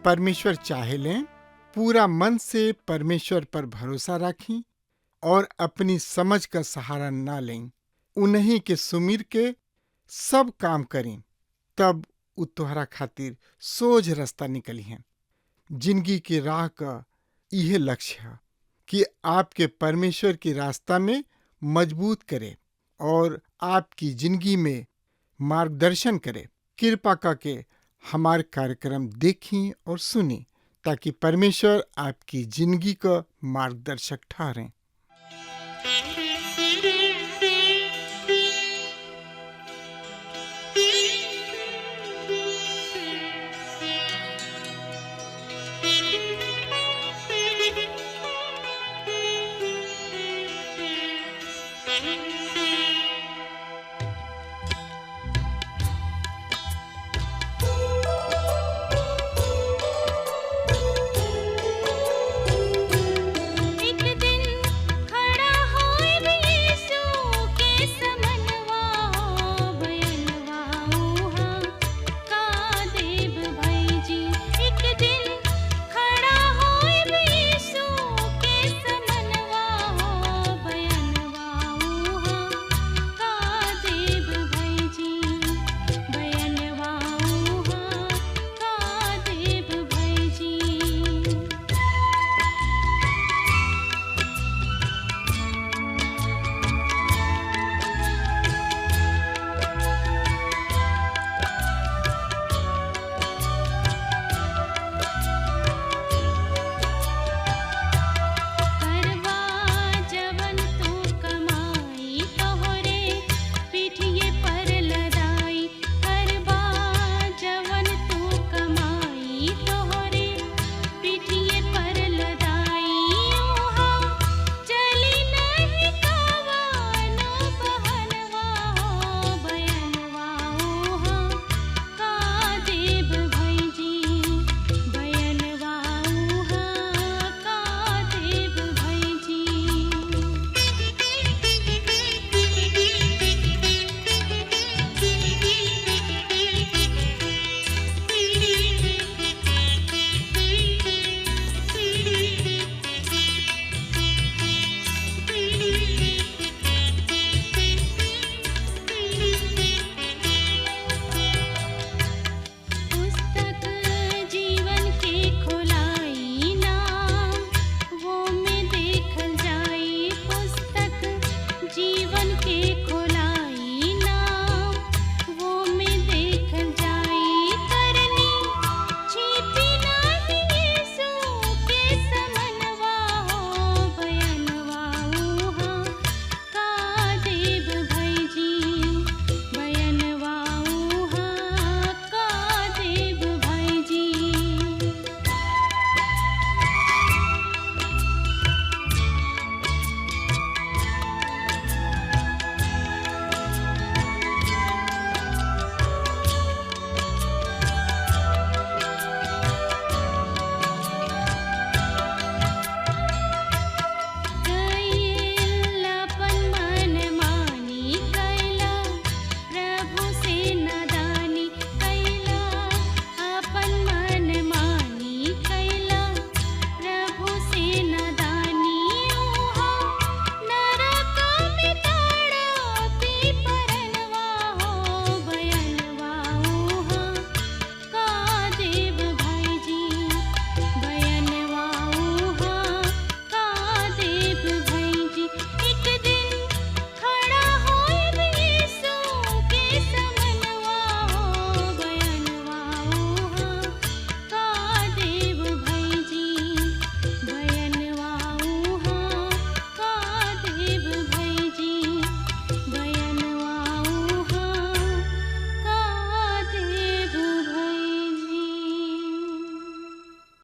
परमेश्वर चाहे लें, पूरा मन से परमेश्वर पर भरोसा रखें और अपनी समझ का सहारा ना लें। उन्हीं के सुमिर के सब काम करें, तब उ तोहरा खातिर सोझ रास्ता निकली है। जिंदगी की राह का यह लक्ष्य है कि आपके परमेश्वर के रास्ता में मजबूत करे और आपकी जिंदगी में मार्गदर्शन करे। कृपा करके हमारे कार्यक्रम देखें और सुनें ताकि परमेश्वर आपकी जिंदगी का मार्गदर्शक ठहरें। एक दिन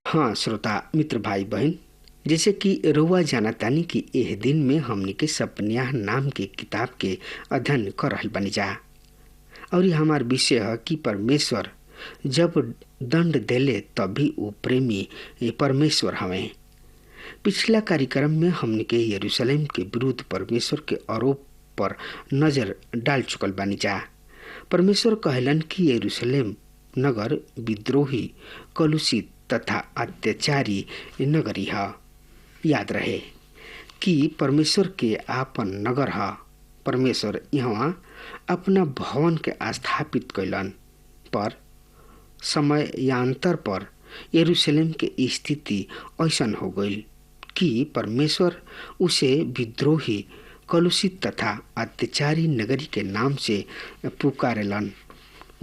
हाँ श्रोता मित्र भाई बहन, जैसे कि रउआ जानतानी कि एह दिन में हमनी के सपन्याह नाम के किताब के अध्ययन कर रहल बनी जा। और ये हमार विषय है कि परमेश्वर जब दंड देले तभी वो प्रेमी परमेश्वर हमें। पिछला कार्यक्रम में हमने के यरूशलेम के विरुद्ध परमेश्वर के आरोप पर नजर डाल चुकल बानी जा। परमेश्वर कहलन कि यरूशलेम नगर विद्रोही, कलुषित तथा अत्याचारी नगरी है। याद रहे कि परमेश्वर के आपन नगर है। परमेश्वर यहाँ अपना भवन के स्थापित कैलन, पर समयांतर पर यरूशलेम के स्थिति ऐसन हो गई कि परमेश्वर उसे विद्रोही, कलुषित तथा अत्याचारी नगरी के नाम से पुकारेलन।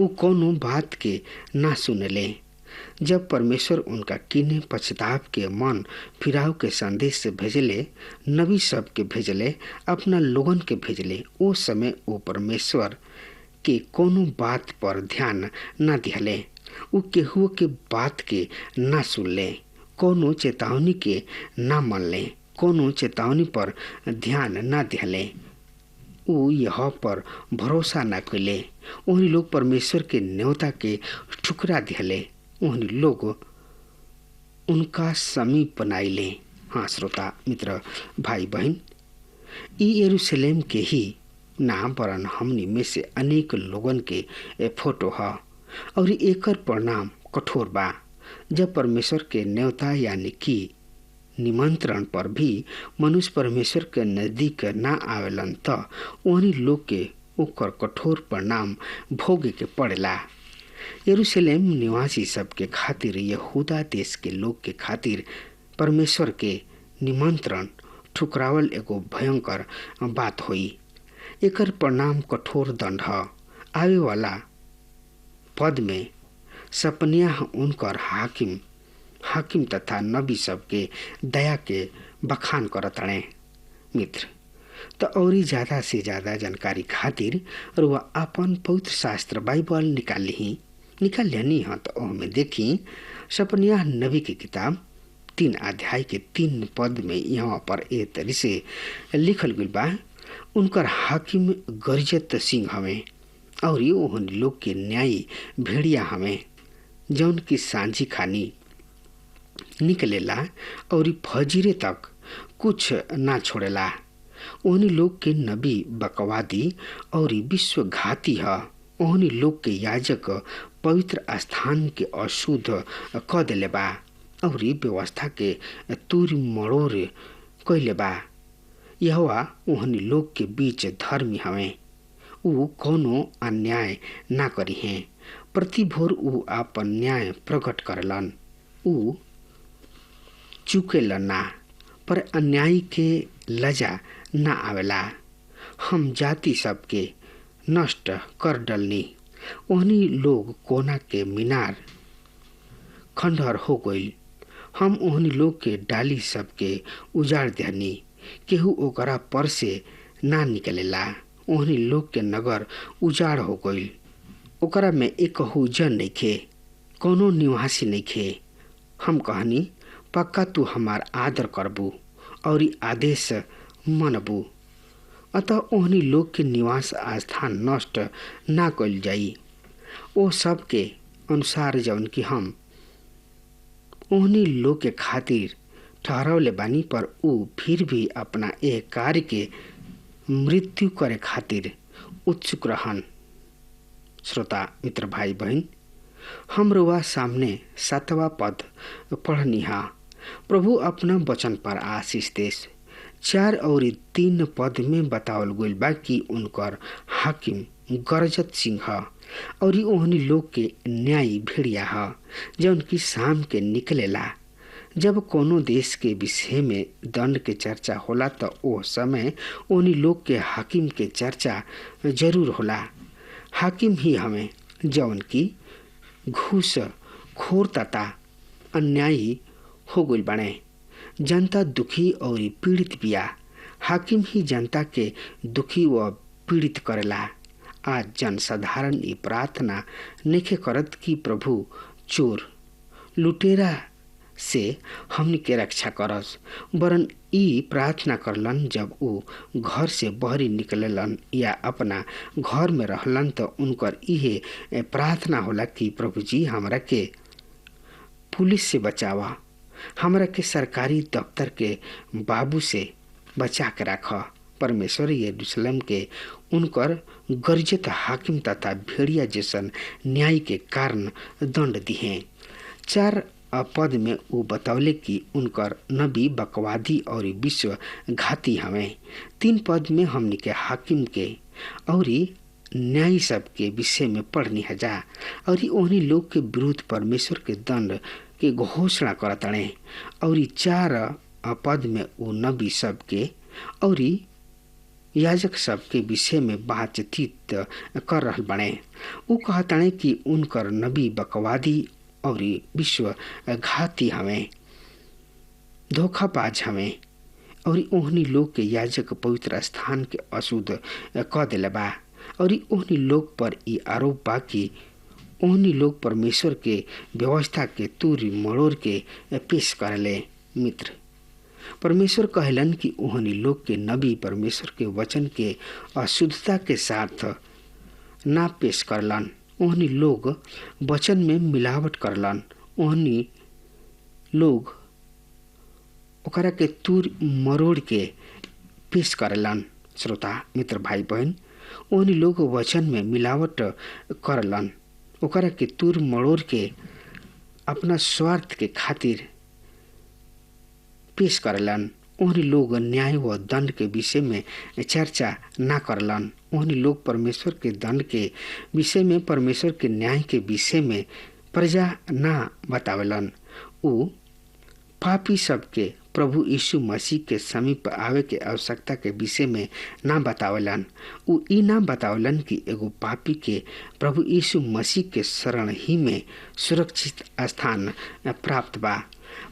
उ कोनो बात के ना सुनले। जब परमेश्वर उनका किन्हे पश्चाताप के मन फिराव के संदेश से भेजले, नबी सब के भेजले, अपना लोगन के भेजले, ओ समय वो परमेश्वर के कोनो बात पर ध्यान ना दिहले। उ केहू के बात के ना सुनले, कोनो चेतावनी के ना मनले, कोनो चेतावनी पर ध्यान ना दिहले। उ यह पर भरोसा ना कैले। उन्हीं लोग परमेश्वर के न्योता के ठुकरा दिहले। उन्हीं लोग उनका समीप बनाइले। हाँ श्रोता मित्र भाई बहन, ई यरूशलेम के ही ना वरन हमनी में से अनेक लोगन के फोटो है और एकर परिणाम कठोर बा। जब परमेश्वर के न्योता यानी कि निमंत्रण पर भी मनुष्य परमेश्वर के नजदीक ना आवेलन त उन्हीं लोग के ओकर कठोर परिणाम भोगे के पड़ेला। यरूशलेम निवासी सब के खातिर, यहूदा देश के लोग के खातिर परमेश्वर के निमंत्रण ठुकरावल एगो भयंकर बात हुई। एकर परिणाम कठोर दंड है। आवे वाला पद में सपन्याह उनकर हाकिम तथा नबी सब के दया के बखान करतणे। मित्र तो और ज्यादा से ज्यादा जानकारी खातिर रुआ अपन पवित्र शास्त्र बाइबल निकाल लेनी है। तो में देखी सपन्याह नबी की किताब 3 अध्याय के 3 पद में यहाँ पर ए तरी से लिखल गई बा, उनकर हाकिम गरजत सिंह हमें और ओहन लोग के न्यायी भेड़िया हमें, जौन की सांझी खानी निकलेला और फजीरे तक कुछ ना छोड़ेला। ओहनी लोग के नबी बकवादी और विश्वघाती है। ओहनी लोग के याजक पवित्र स्थान के अशुद्ध क देले बा और व्यवस्था के तूर मड़ोर कैले बा। यहोवा ओहनी लोग के बीच धर्मी हवे। उ कोनो अन्याय ना करी हैं। प्रति भोर उ आपन न्याय प्रकट करलन। उ चुकेलन ना, पर अन्यायी के लजा ना आवेला। हम जाति सबके नष्ट कर डलनी। ओहनी लोग कोना के मीनार खंडहर हो गईल। हम ओहनी लोग के डाली सबके उजाड़ देहनी। केहू ओकरा पर से ना निकलेला। ओहनी लोग के नगर उजाड़ हो गईल। ओकरा में एकहु जन नइखे, कोनो निवासी नइखे। हम कहनी, पक्का तू हमार आदर करबू और आदेश मनबू। अतः ओहनी लोग के निवास स्थान नष्ट ना कइल जाई। ओ सब के अनुसार जौन कि हम ओहनी लोग के खातिर ठहरावले बानी, पर उ फिर भी अपना एक कार्य के मृत्यु करे खातिर उत्सुक रहन। श्रोता मित्र भाई बहन, हम रुआ सामने 7वां पद पढ़नी हा। प्रभु अपना वचन पर आशीष देश। 4 और 3 पद में बतावल गइल बा कि उनकर हाकिम गरजत सिंह है और ओहनी लोग के न्यायी भेड़िया है, जौन की शाम के निकलेला। जब कोनो देश के विषय में दंड के चर्चा होला तो ओ समय ओहनी लोग के हाकिम के चर्चा जरूर होला। हाकिम ही हमें जौन की घूस खोर तथा अन्यायी हो गइल बने। जनता दुखी और पीड़ित बिया। हाकिम ही जनता के दुखी व पीड़ित करेला। आज जनसाधारण ये प्रार्थना नइखे करत कि प्रभु चोर, लुटेरा से हमनी के रक्षा करस। वरन ई प्रार्थना करलन जब वो घर से बहरी निकललन या अपना घर में रहलन तो उनकर इहे प्रार्थना होला कि प्रभु जी हमरा के पुलिस से बचावा, हमरा के सरकारी दफ्तर के बाबू से बचा के रख। परमेश्वर यरूशलेम के उनकर गर्जित हाकिम तथा भेड़िया जैसन न्याय के कारण दंड दिए। 4 पद में वो बतौले कि उनकर नबी बकवादी और विश्व घाती हमें। 3 पद में हमनी के हाकिम के और न्यायी सब के विषय में पढ़नी हजा और उन्हीं लोग के विरुद्ध परमेश्वर के दंड के घोषणा करतणे। और 4 पद में वो नबी सब के और याजक सब के विषय में बातचीत कर रहा बने। वो कहतणे कि उनकर नबी बकवादी और विश्व घाती हमें, धोखाबाज हमें और ओहनी लोग के याजक पवित्र स्थान के अशुद्ध क दिले बा। और ओहनी लोग पर ई आरोप बा कि ओहनी लोग परमेश्वर के व्यवस्था के तूरी मड़ोर के पेश करले। मित्र, परमेश्वर कहलन कि ओहनी लोग के नबी परमेश्वर के वचन के अशुद्धता के साथ ना पेश करलन। ओहनी लोग वचन में मिलावट करलन। ओहनी लोग ओकरा के तूर मरोड़ के पेश करलन। श्रोता मित्र भाई बहन, ओहनी लोग वचन में मिलावट करलन, ओकरा के तूर मरोड़ के अपना स्वार्थ के खातिर पेश करलन। ओहनी लोग न्याय व दंड के विषय में चर्चा ना करलन। ओहनी लोग परमेश्वर के दंड के विषय में, परमेश्वर के न्याय के विषय में प्रजा ना बतावलन। वो पापी सबके प्रभु यीशु मसीह के समीप आवे के आवश्यकता के विषय में ना बतावलन। वो ई ना बतावलन कि एगो पापी के प्रभु यीशु मसीह के शरण ही में सुरक्षित स्थान प्राप्त बा।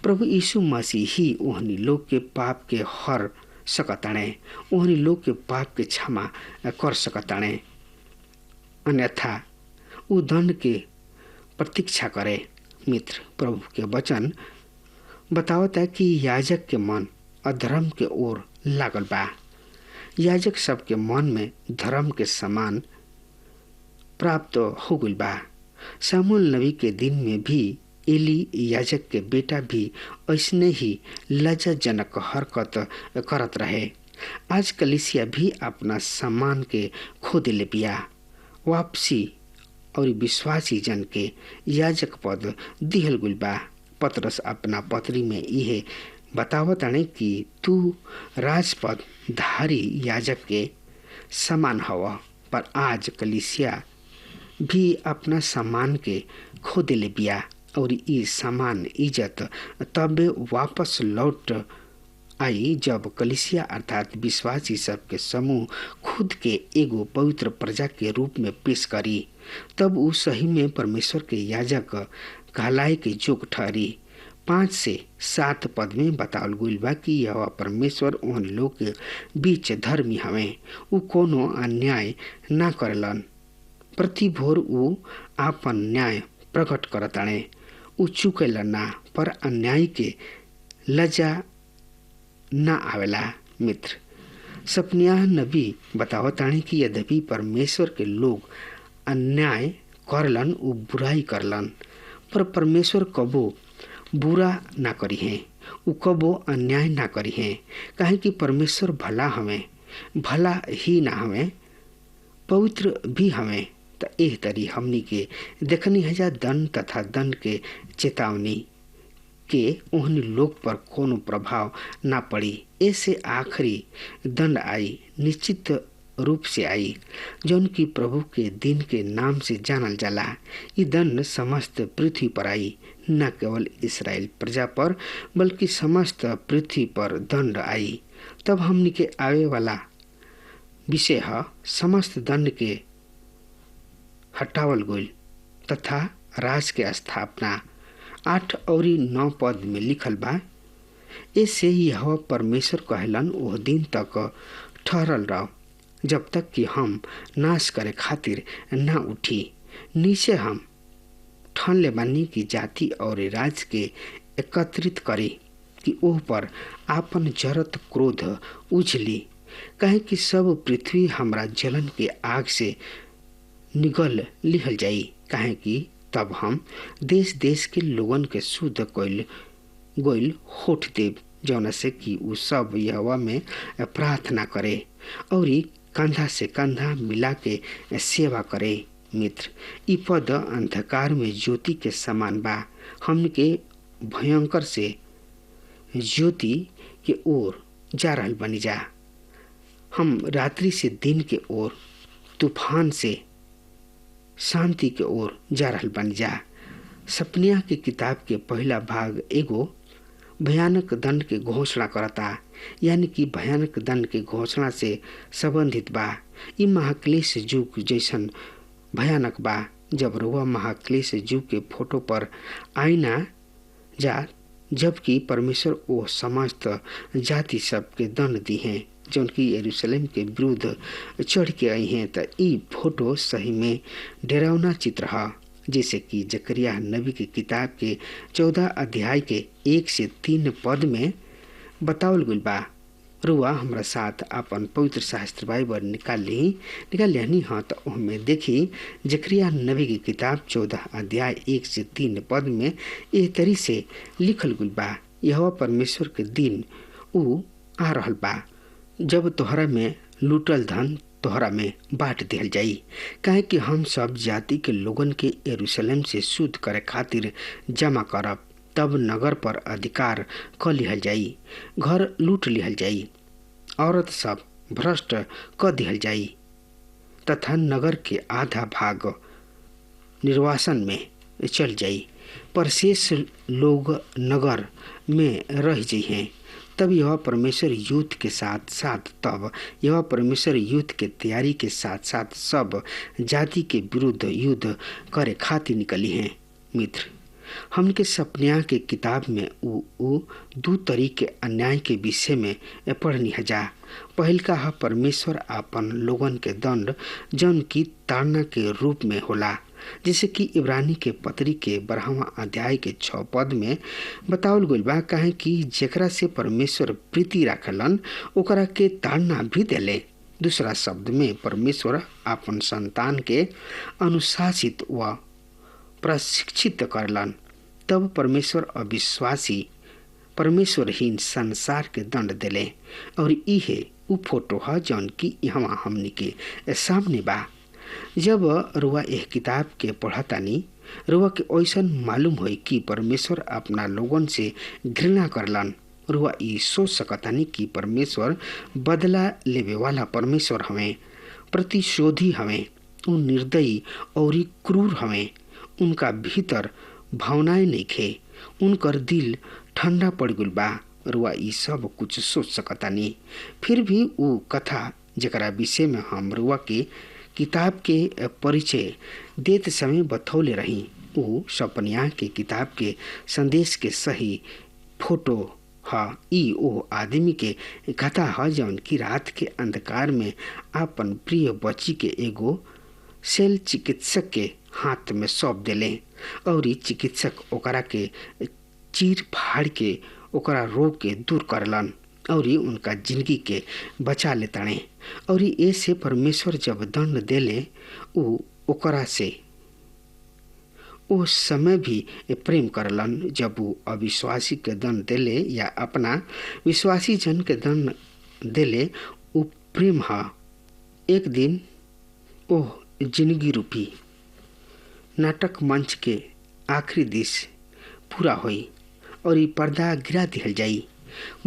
प्रभु यीशु मसीह ही ओहनी लोग के पाप के हर सकताणे, ओहनी लोग के पाप के क्षमा कर सकताणे। अन्यथा वो दंड के प्रतीक्षा करे। मित्र, प्रभु के वचन बतावता है कि याजक के मन अधर्म के ओर लागल बा। याजक सबके मन में धर्म के समान प्राप्त हो गइल बा। शमूएल नबी के दिन में भी एली याजक के बेटा भी ऐसने ही लज्जाजनक हरकत करत रहे। आज कलीसिया भी अपना सम्मान के खो दिले बिया। वापसी और विश्वासी जन के याजक पद दिहल गइल बा। पतरस अपना पत्री में यह बतावताने कि तू राजपद धारी याजक के समान हव। पर आज कलीसिया भी अपना सम्मान के खो दिले बिया और ई समान इज्जत तबे वापस लौट आई जब कलीसिया अर्थात विश्वासी सब के समूह खुद के एगो पवित्र प्रजा के रूप में पेश करी। तब वो सही में परमेश्वर के याजक कहलाए के जोग ठहरी। 5 से 7 पद में बतावल गइल बा कि यह परमेश्वर उन लोग के बीच धर्मी हमें। वो कोनो अन्याय ना करलन। प्रति भोर वो आपन न्याय प्रकट करताणे। वो चुकेला ना, पर अन्याय के लज्जा ना आवेला। मित्र, सपनिया नबी बतावताणे कि यद्यपि परमेश्वर के लोग अन्याय करलन, वो बुराई करलन, पर परमेश्वर कबो बुरा ना करी है, वो कबो अन्याय ना करी है। काहे कि परमेश्वर भला हमें, भला ही ना हमें, पवित्र भी हमें। त एह तरी हमनी के देखनी हजा दंड तथा दंड के चेतावनी के ओहनी लोग पर कोनो प्रभाव ना पड़ी। ऐसे आखिरी दंड आई, निश्चित रूप से आई, जौन की प्रभु के दिन के नाम से जानल जाला। ये दंड समस्त पृथ्वी पर आई, न केवल इस्राएल प्रजा पर बल्कि समस्त पृथ्वी पर दंड आई। तब हमनी के आवे वाला विषय है समस्त दंड के हटावल गइल तथा राज के स्थापना। 8 और 9 पद में लिखल बा, ऐसे यह परमेश्वर कहलन वह दिन तक ठहरल रहो जब तक कि हम नाश करे खातिर ना उठी। नीचे हम ठान ले बानी की जाति और राज के एकत्रित करी कि ओह पर आपन जरत क्रोध उछली, कहे कि सब पृथ्वी हमरा जलन के आग से निगल लिहल जाई। कहे कि तब हम देश देश के लोगन के शुद्ध गोइल होठ देव, जौना से कि उ सब यहोवा में प्रार्थना करे और कंधा से कंधा मिला के सेवा करे। मित्र, ई पद अंधकार में ज्योति के समान बा। हमन के भयंकर से ज्योति के ओर जा रहल बनी जा। हम रात्रि से दिन के ओर, तूफान से शांति के ओर जा रहल बनी जा। सपनिया की किताब के पहला भाग एगो भयानक दंड के घोषणा करता, यानी कि भयानक दंड के घोषणा से संबंधित बा। ई महाक्लेश युग जैसन भयानक बा। जब रुआ महाक्लेश युग के फोटो पर आईना जा, जबकि परमेश्वर वो समस्त जाति सब के दंड दी हैं जौन की यरूशलेम के विरुद्ध चढ़ के आई हैं, तो ई फोटो सही में डरावना चित्र है। जैसे कि जकरिया नबी की किताब के 14 अध्याय के 1 से 3 पद में बतावल गइल बा। रुआ हमरा साथ अपन पवित्र शास्त्र बाइबल निकाल लिहनी हाँ, तो उनमें देखी जकरिया नबी की किताब 14 अध्याय 1 से 3 पद में एह तरी से लिखल गइल बा। यहोवा परमेश्वर के दिन उ आ रहल बा जब तोहरा में लूटल धन तोहरा में बांट दिहल जाई। काहे कि हम सब जाति के लोगन के यरूशलेम से शुद्ध करे खातिर जमा करब, तब नगर पर अधिकार क लिहल जाई, घर लूट लिहल जाई, औरत सब भ्रष्ट क दिहल जाई तथा नगर के आधा भाग निर्वासन में चल जाई, पर शेष लोग नगर में रह जाइए। तब यह परमेश्वर युद्ध के साथ साथ के तैयारी के साथ साथ सब जाति के विरुद्ध युद्ध करे खातिर निकली हैं। मित्र, हमके सपनिया के किताब में उ दो तरीके अन्याय के विषय में पढ़नी जा। पहल का है परमेश्वर आपन लोगन के दंड जन की ताड़ना के रूप में होला, जैसे कि इब्रानी के पत्री के 12वां अध्याय के 6 पद में बतावल गइल बा। काहे कि जेकरा से परमेश्वर प्रीति राखलन ओकरा के ताड़ना भी देले। दूसरा शब्द में परमेश्वर आपन संतान के अनुशासित व प्रशिक्षित करलन। तब परमेश्वर अविश्वासी परमेश्वरहीन संसार के दंड देले और इहे उ फोटो है जौन की यहाँ हमनी के सामने बा। जब रुआ यह किताब के पढ़तानी, रुआ के ऐसन मालूम होई कि परमेश्वर अपना लोगन से घृणा करलन। रुआ ई सोच सकतानी कि परमेश्वर बदला लेवे वाला परमेश्वर हमें, प्रतिशोधी हमें, उ निर्दयी और क्रूर हमें। उनका भीतर भावनाएं नइखे, उनकर दिल ठंडा पड़ गइल बा। रुआ ई सब कुछ सोच सकतानी, फिर भी उ कथा जेकरा विषय में हम रुआ के किताब के परिचय देते समय बतौले रही, उ सपनिया के किताब के संदेश के सही फोटो है। ई ओ आदमी के कथा है जौन की रात के अंधकार में आपन प्रिय बच्ची के एगो शैल चिकित्सक के हाथ में सौंप देले और चिकित्सक ओकरा के चीर फाड़ के ओकरा रोग के दूर करलन और उनका जिंदगी के बचा लेताने। और ऐसे परमेश्वर जब दंड देले उ ओकरा से उस समय भी प्रेम करलन। जब वो अविश्वासी के दंड देले या अपना विश्वासी जन के दंड देले, उ प्रेम है। एक दिन ओह जिंदगी रूपी नाटक मंच के आखिरी दिश पूरा होई और ये पर्दा गिरा दिहल जाई।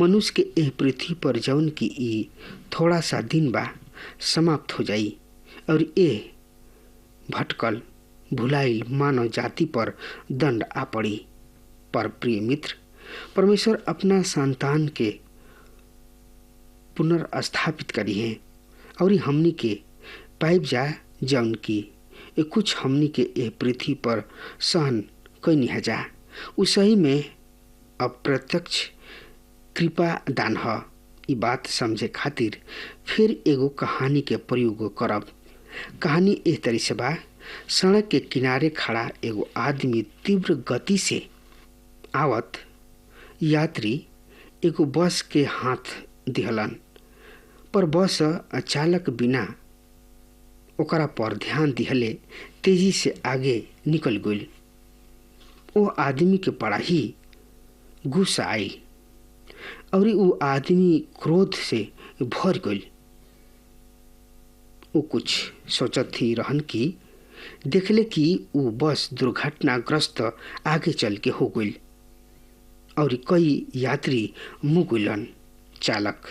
मनुष्य के एह पृथ्वी पर जौन की ई थोड़ा सा दिन बा समाप्त हो जाई और ए भटकल भुलाइल मानव जाति पर दंड आ पड़ी। पर प्रिय मित्र, परमेश्वर अपना संतान के पुनर्स्थापित करी है और हमनी के पाइप जा जौन की कुछ हमनी के एह पृथ्वी पर सहन कैनी जा। उसही में अप्रत्यक्ष कृपा दान है। ई बात समझे खातिर फिर एगो कहानी के प्रयोग करब। कहानी एह तरी से बा। सड़क के किनारे खड़ा एगो आदमी तीव्र गति से आवत यात्री एगो बस के हाथ दिहलन, पर बस चालक बिना ओकरा पर ध्यान दिहले तेजी से आगे निकल गई। वो आदमी के बड़ा ही गुस्सा आई और वो आदमी क्रोध से भर गई। वो कुछ सोचत ही रहन कि देखले कि वो बस दुर्घटनाग्रस्त आगे चल के हो गई और कई यात्री मुँह गुलन, चालक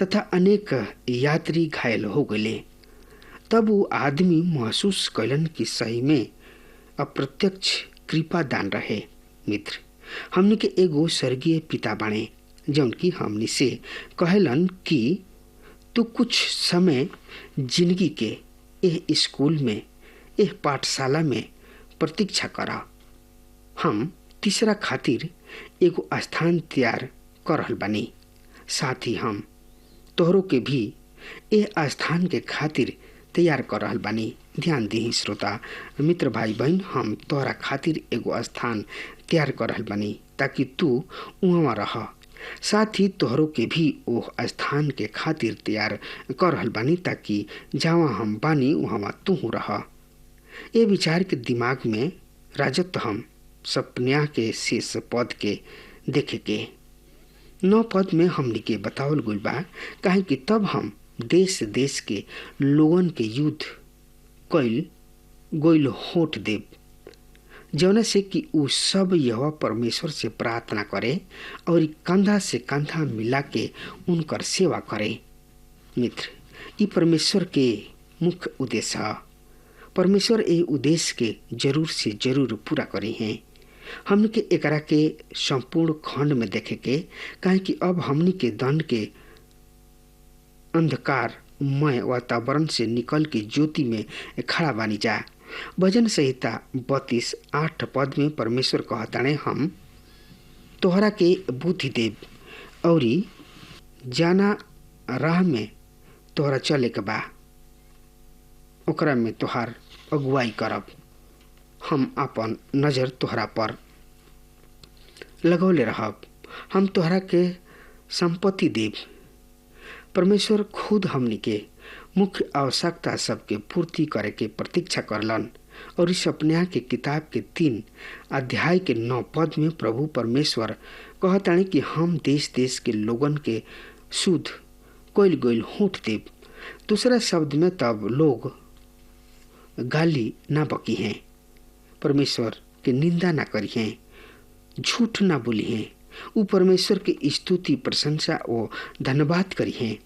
तथा अनेक यात्री घायल हो गए। तब वो आदमी महसूस कैलन कि सही में अप्रत्यक्ष कृपा दान रहे। मित्र, हमने के एगो स्वर्गीय पिता बाणे जौन की हमनी से कहलन कि तू कुछ समय जिंदगी के एह स्कूल में, एह पाठशाला में प्रतीक्षा करा। हम तीसरा खातिर एगो स्थान तैयार कर रहल बानी। साथ ही हम तोहरों के भी एह स्थान के खातिर तैयार कर रहल बानी। ध्यान दी श्रोता मित्र भाई बहन, हम तोहरा खातिर एगो स्थान तैयार कर रहल बानी ताकि तू उहाँ रह। साथ ही तोहरों के भी ओह स्थान के खातिर तैयार कर रहल बानी ताकि जहाँ हम बानी वहाँ तू रह। ये विचार के दिमाग में राजत्व हम सपन्या के शेष पद के देखे के 9 पद में हमनी के बतावल गइल बा, काहे कि तब हम देश देश के लोगन के युद्ध कैल गोइल होठ देव, जौना से कि उ सब यहोवा परमेश्वर से प्रार्थना करे और कंधा से कंधा मिला के उनकर सेवा करे। मित्र, ई परमेश्वर के मुख्य उद्देश्य है। परमेश्वर ए उद्देश्य के जरूर से जरूर पूरा करे हैं। हमने के एकरा के संपूर्ण खंड में देखे के, काहे कि अब हमनी के दंड के अंधकारमय वातावरण से निकल के ज्योति में खड़ा बानी जा। भजन संहिता 32:8 पद में परमेश्वर कहताने, हम तोहरा के बुद्धि देव और जाना राह में तोहरा चले के बा, ओकरा में तोहार अगुवाई करब। हम अपन नजर तोहरा पर लगौले रहब, हम तोहरा के संपत्ति देव। परमेश्वर खुद हमनी के मुख्य आवश्यकता सबके पूर्ति करे के प्रतीक्षा करलन और इस सपन्या के किताब के 3 अध्याय के 9 पद में प्रभु परमेश्वर कहतानी कि हम देश देश के लोगन के शुद्ध कोइल गोइल होठ देव। दूसरा शब्द में तब लोग गाली ना बकी हैं, परमेश्वर के निंदा ना करी हैं, झूठ ना बोली हैं, उ परमेश्वर के स्तुति प्रशंसा और धन्यवाद करी हैं।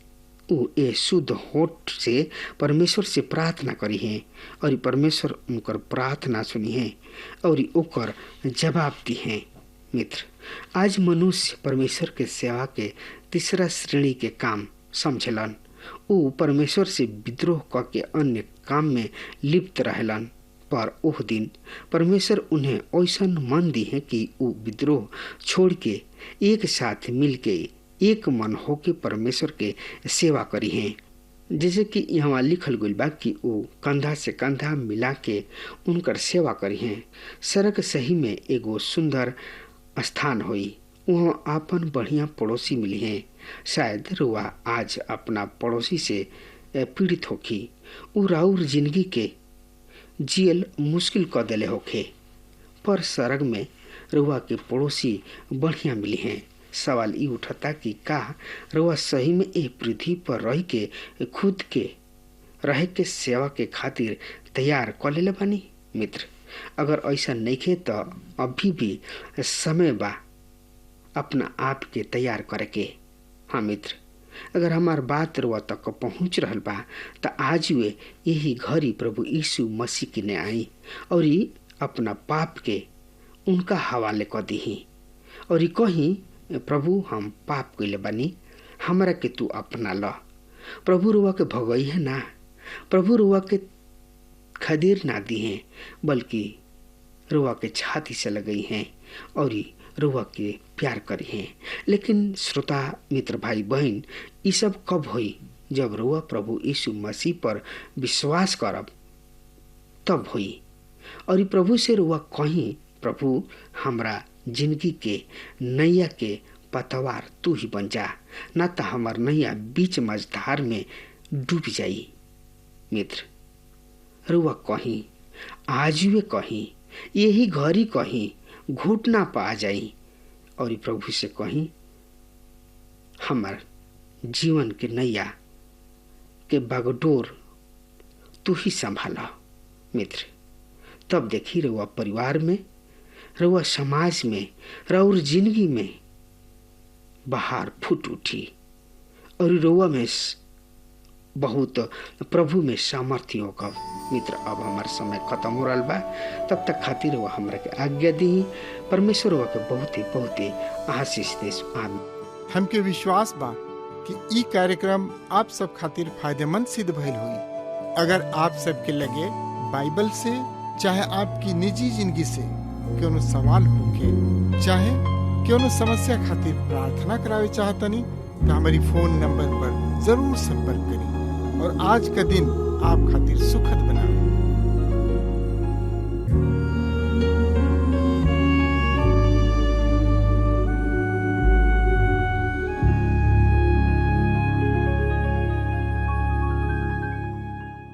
उ ए शुद्ध होठ से परमेश्वर से प्रार्थना करी हैं और परमेश्वर उनकर प्रार्थना सुनी हैं और ओकर जवाब दी हैं। मित्र, आज मनुष्य परमेश्वर के सेवा के तीसरा श्रेणी के काम समझलन। उ परमेश्वर से विद्रोह करके अन्य काम में लिप्त रहलन, पर ओह दिन परमेश्वर उन्हें ऐसन मन दी है कि उ विद्रोह छोड़ के एक साथ मिल के एक मन होके परमेश्वर के सेवा करी हैं। जैसे कि यहाँ लिखल गइल बा कि वो कंधा से कंधा मिला के उनकर सेवा करी हैं। सड़क सही में एगो सुंदर स्थान होई, वहाँ आपन बढ़िया पड़ोसी मिली हैं। शायद रुआ आज अपना पड़ोसी से पीड़ित होखी, उ राउर जिंदगी के जियल मुश्किल कर देले होखे, पर सड़क में रुआ के पड़ोसी बढ़िया मिली हैं। सवाल ये उठता कि का रुआ सही में ए पृथ्वी पर रह के खुद के रहे के सेवा के खातिर तैयार कर लेले बानी? मित्र, अगर ऐसा नहीं खे तो अभी भी समय बा अपना आप के तैयार करे के। हाँ मित्र, अगर हमार बात रुआ तक पहुँच रहल बा तो आज वे यही घड़ी प्रभु यीशु मसीह की ने आई और अपना पाप के उनका हवाले कर दी और कहीं, प्रभु हम पाप कइले बानी, हमरा के तू अपना ल। प्रभु रुआ के भगई है ना, प्रभु रुआ के खदीर ना दी है, बल्कि रुआ के छाती से लगई हैं और रुआ के प्यार करी हैं। लेकिन श्रोता मित्र भाई बहन, ये सब कब होई? जब रुआ प्रभु यीशु मसीह पर विश्वास करब तब होई। और प्रभु से रुआ कहीं, प्रभु हमरा जिंदगी के नैया के पतवार तू ही बन जा, न तो हमार नैया बीच मझधार में डूब जाई। मित्र, रुआ कहीं आजुए कहीं यही घड़ी कहीं घुटना पा जाई और प्रभु से कहीं हमार जीवन के नैया के बागडोर तू ही संभाला। मित्र, तब देखी रहुआ परिवार में, रहुआ समाज में, रहुआ जिंदगी में बाहर फूट उठी और रहुआ में बहुत प्रभु में सामर्थ्य होगा। मित्र, अब हमार समय खत्म हो रहा बा, तब तक खातिर रहुआ हमरा के आज्ञा दी। परमेश्वर रहुआ के बहुत ही आशीष देश। आमीन। हमके विश्वास बा कि ई कार्यक्रम आप सब खातिर फायदेमंद सिद्ध भइल हुई। अगर आप सबके लगे बाइबल से चाहे आपकी निजी जिंदगी से कोनो सवाल होके चाहे कोनो समस्या खातिर प्रार्थना करावे चाहतनी तो हमारी फोन नंबर पर जरूर संपर्क करें और आज का दिन आप खातिर सुखद